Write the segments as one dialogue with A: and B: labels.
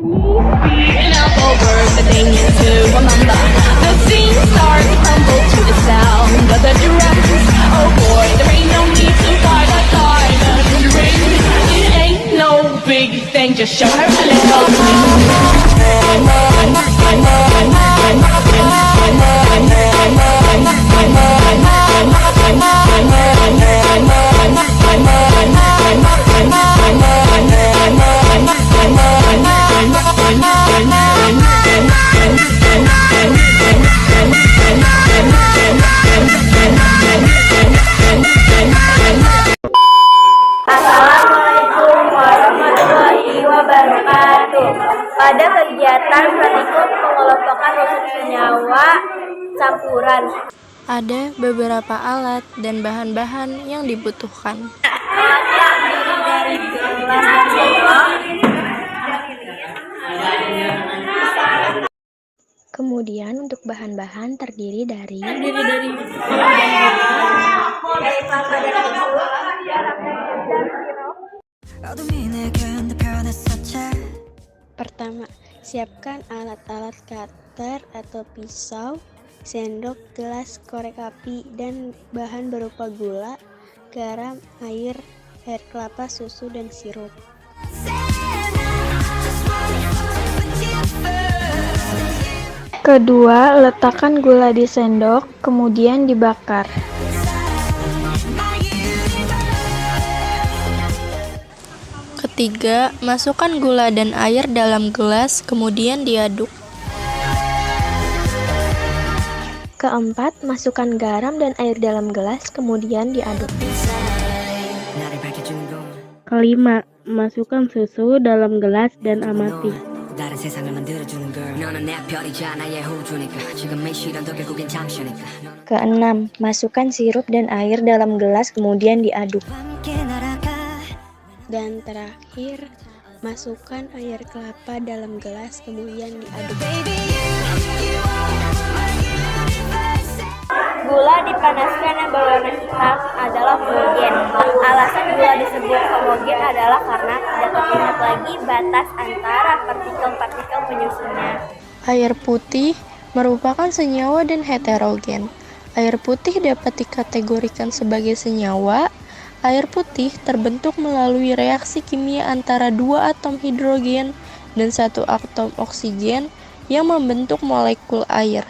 A: An elbow work that they need to remember. The scene starts to crumble to the sound of the drums. Oh boy, there ain't no need to fight a diamond ring. It ain't no big thing, just show her a little
B: Assalamualaikum warahmatullahi wabarakatuh. Pada kegiatan praktikum pengelompokan unsur senyawa campuran,
C: ada beberapa alat dan bahan-bahan yang dibutuhkan.
B: alat yang terdiri dari gelas dan sendok.
D: Kemudian untuk bahan-bahan terdiri dari
B: Air kelapa dan susu, garam dan sirup.
D: pertama, siapkan alat-alat cutter atau pisau, sendok, gelas, korek api, dan bahan berupa gula, garam, air kelapa, susu, dan sirup. Kedua, letakkan gula di sendok, kemudian dibakar.
C: Ketiga, masukkan gula dan air dalam gelas, kemudian diaduk.
D: Keempat, masukkan garam dan air dalam gelas, kemudian diaduk.
E: Kelima, masukkan susu dalam gelas dan amati.
D: Keenam, masukkan sirup dan air dalam gelas, kemudian diaduk. Dan terakhir, masukkan air kelapa dalam gelas, kemudian diaduk.
B: Gula dipanaskan yang berwarna hitam adalah homogen. Alasan gula disebut homogen adalah karena tidak terlihat lagi batas antara partikel-partikel penyusunnya.
C: Air putih merupakan senyawa dan heterogen. Air putih dapat dikategorikan sebagai senyawa. Air putih terbentuk melalui reaksi kimia antara dua atom hidrogen dan satu atom oksigen yang membentuk molekul air.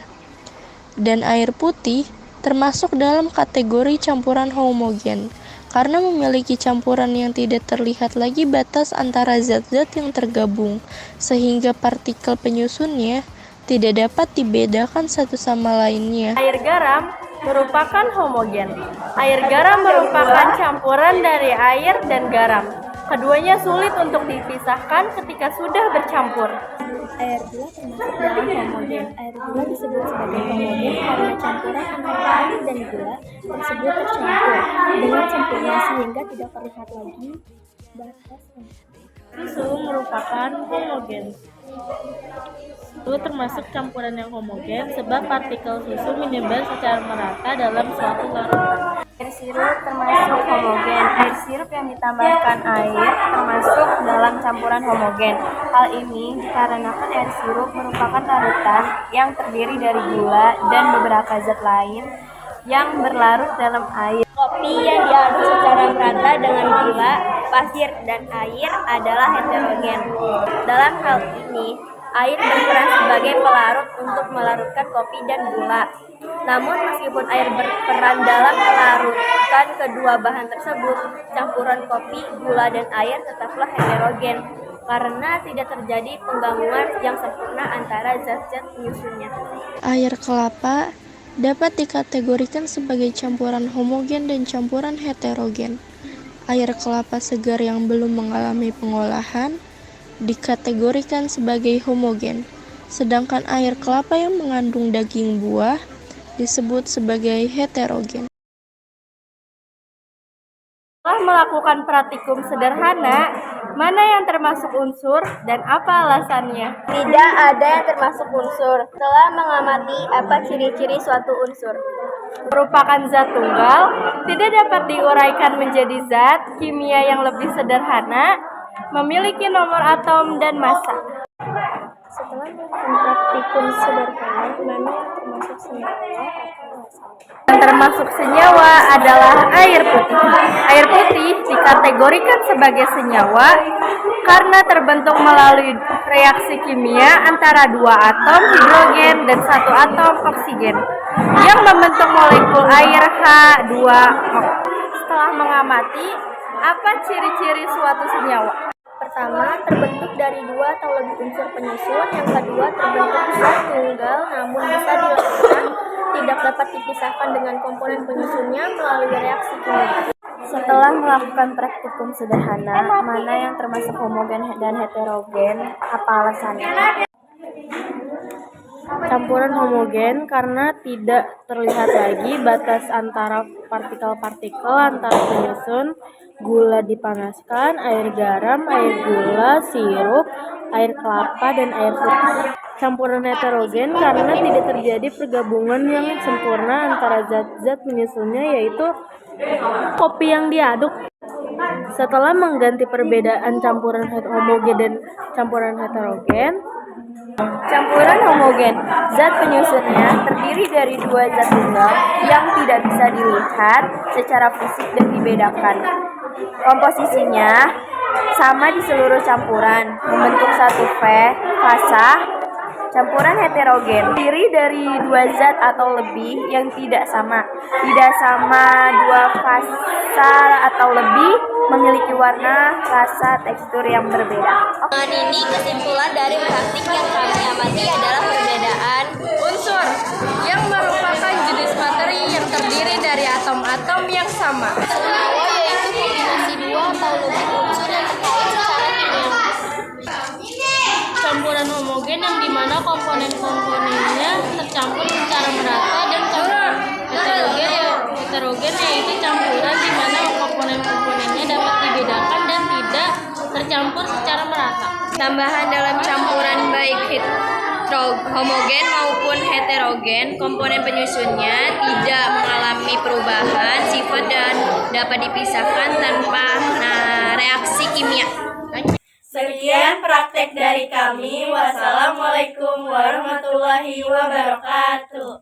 C: Dan air putih termasuk dalam kategori campuran homogen karena memiliki campuran yang tidak terlihat lagi batas antara zat-zat yang tergabung, sehingga partikel penyusunnya tidak dapat dibedakan satu sama lainnya.
B: Air garam merupakan homogen. Air garam merupakan campuran dari air dan garam. Keduanya sulit untuk dipisahkan ketika sudah bercampur.
D: Air gula termasuk dalam homogen. Air gula disebut sebagai homogen karena campuran antara air dan gula tersebut tercampur dengan sempurna sehingga tidak terlihat lagi batas.
E: Susu merupakan homogen. Susu termasuk campuran yang homogen sebab partikel susu menyebar secara merata dalam suatu larutan.
B: Air sirup termasuk homogen. Air sirup yang ditambahkan air termasuk dalam campuran homogen. Hal ini dikarenakan air sirup merupakan larutan yang terdiri dari gula dan beberapa zat lain yang berlarut dalam air. Kopi yang diaduk secara merata dengan gula, pasir, dan air adalah heterogen. Dalam hal ini, air berperan sebagai pelarut untuk melarutkan kopi dan gula. Namun meskipun air berperan dalam melarutkan kedua bahan tersebut, campuran kopi, gula, dan air tetaplah heterogen karena tidak terjadi penggabungan yang sempurna antara zat-zat penyusunnya.
C: Air kelapa dapat dikategorikan sebagai campuran homogen dan campuran heterogen. Air kelapa segar yang belum mengalami pengolahan dikategorikan sebagai homogen, sedangkan air kelapa yang mengandung daging buah disebut sebagai heterogen.
B: Setelah melakukan praktikum sederhana, mana yang termasuk unsur dan apa alasannya? Tidak ada yang termasuk unsur. Setelah mengamati apa ciri-ciri suatu unsur, merupakan zat tunggal, tidak dapat diuraikan menjadi zat kimia yang lebih sederhana, memiliki nomor atom dan massa. Setelah melakukan praktikum sederhana, mana yang termasuk senyawa atau rasa?
E: Yang termasuk senyawa adalah air putih. Air putih dikategorikan sebagai senyawa karena terbentuk melalui reaksi kimia antara dua atom hidrogen dan satu atom oksigen yang membentuk molekul air H2O. Setelah mengamati, apa ciri-ciri suatu senyawa?
B: Pertama, terbentuk dari dua atau lebih unsur penyusun. Yang kedua, terbentuk zat tunggal namun bisa dilakukan, tidak dapat dipisahkan dengan komponen penyusunnya melalui reaksi kimia. Setelah melakukan praktikum sederhana, mana yang termasuk homogen dan heterogen? Apa alasannya?
E: Campuran homogen karena tidak terlihat lagi batas antara partikel-partikel antar penyusun. Gula dipanaskan, air garam, air gula, sirup, air kelapa, dan air putih. Campuran heterogen karena tidak terjadi pergabungan yang sempurna antara zat-zat penyusunnya, yaitu kopi yang diaduk. Setelah mengganti perbedaan campuran homogen dan campuran heterogen,
B: Campuran homogen, zat penyusunnya terdiri dari dua zat tunggal yang tidak bisa dilihat secara fisik dan dibedakan. Komposisinya sama di seluruh campuran, membentuk satu fasa. Campuran heterogen terdiri dari dua zat atau lebih yang tidak sama. Tidak sama dua fasa atau lebih memiliki warna, rasa, tekstur yang berbeda.
F: Dengan ini kesimpulan dari praktik yang kami amati adalah perbedaan
A: Unsur yang merupakan jenis materi yang terdiri dari atom-atom yang sama.
F: senyawa yaitu kombinasi dua atau lebih unsur yang terkait secara kimia.
E: campuran homogen yang dimana komponen-komponennya tercampur secara merata, dan campuran heterogen yaitu campuran di mana komponen-komponennya dapat dibedakan dan tidak tercampur secara merata.
F: Tambahan dalam campuran baik homogen maupun heterogen, komponen penyusunnya tidak mengalami perubahan sifat dan dapat dipisahkan tanpa reaksi kimia.
B: Sekian praktek dari kami. Wassalamualaikum warahmatullahi wabarakatuh.